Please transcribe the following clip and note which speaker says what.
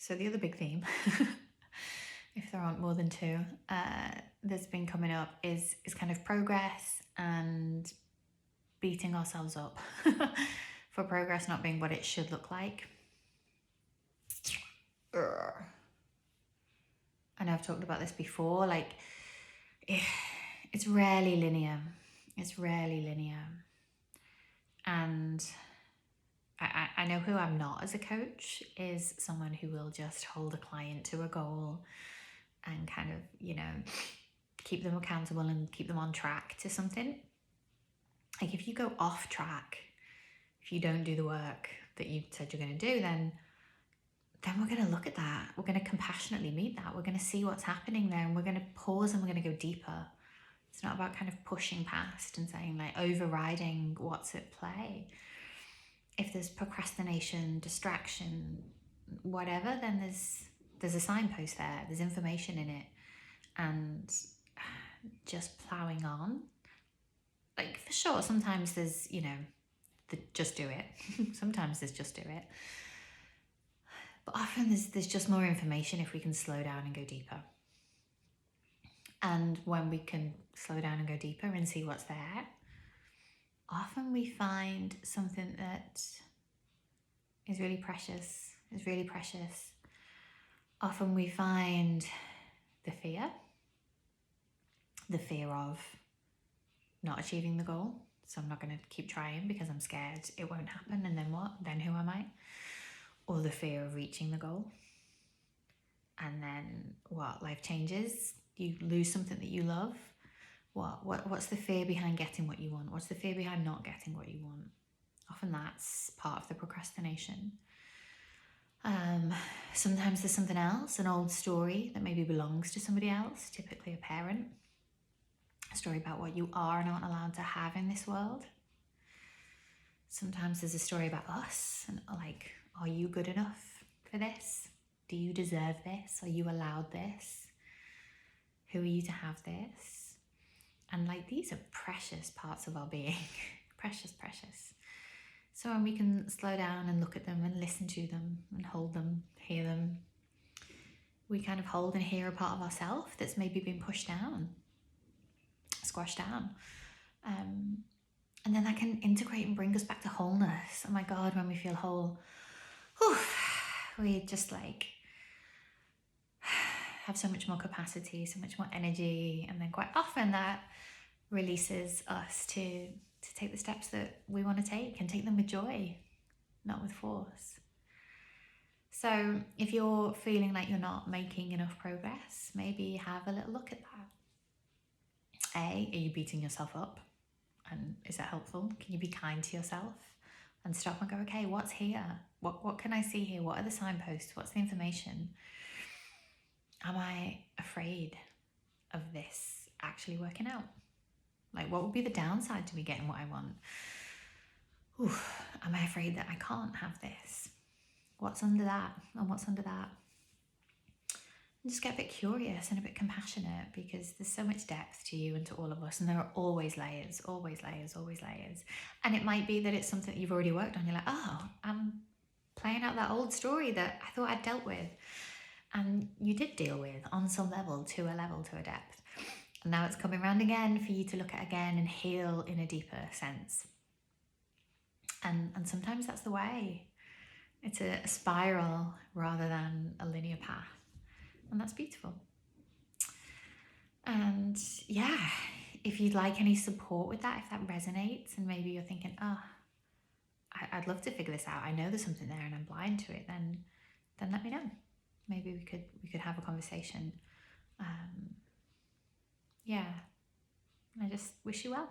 Speaker 1: So the other big theme, if there aren't more than two, that's been coming up is kind of progress and beating ourselves up for progress not being what it should look like. Ugh. I know I've talked about this before, like it's rarely linear. It's rarely linear. And I know who I'm not as a coach is someone who will just hold a client to a goal and kind of, keep them accountable and keep them on track to something. Like if you go off track, if you don't do the work that you said you're going to do, then we're going to look at that. We're going to compassionately meet that. We're going to see what's happening there, and we're going to pause and we're going to go deeper. It's not about kind of pushing past and saying like overriding what's at play. If there's procrastination, distraction, whatever, then there's a signpost there. There's information in it, and just plowing on. Like for sure, sometimes there's just do it. Sometimes there's just do it. But often there's just more information if we can slow down and go deeper. And when we can slow down and go deeper and see what's there, often we find something that is really precious, Often we find the fear of not achieving the goal. So I'm not going to keep trying because I'm scared it won't happen. And then what? Then who am I? Or the fear of reaching the goal. And then what? Life changes. You lose something that you love. What's the fear behind getting what you want? What's the fear behind not getting what you want? Often that's part of the procrastination. Sometimes there's something else, an old story that maybe belongs to somebody else, typically a parent. A story about what you are and aren't allowed to have in this world. Sometimes there's a story about us and like, are you good enough for this? Do you deserve this? Are you allowed this? Who are you to have this? And like, these are precious parts of our being. Precious. So when we can slow down and look at them and listen to them and hold them, hear them, we kind of hold and hear a part of ourselves that's maybe been pushed down, squashed down. And then that can integrate and bring us back to wholeness. Oh my God, when we feel whole, we just like have so much more capacity, so much more energy. And then quite often that releases us to take the steps that we want to take and take them with joy, not with force. So if you're feeling like you're not making enough progress, maybe have a little look at that. Are you beating yourself up? And is that helpful? Can you be kind to yourself and stop and go, okay, what's here? What can I see here? What are the signposts? What's the information? Am I afraid of this actually working out? Like, what would be the downside to me getting what I want? Am I afraid that I can't have this? What's under that? And what's under that? And just get a bit curious and a bit compassionate, because there's so much depth to you and to all of us, and there are always layers. And it might be that it's something that you've already worked on. You're like, oh, I'm playing out that old story that I thought I'd dealt with. And you did deal with on some level, to a depth. And now it's coming around again for you to look at again and heal in a deeper sense. And sometimes that's the way. It's a spiral rather than a linear path. And that's beautiful. And yeah, if you'd like any support with that, if that resonates and maybe you're thinking, I'd love to figure this out, I know there's something there and I'm blind to it, then let me know. Maybe we could have a conversation. Yeah, I just wish you well.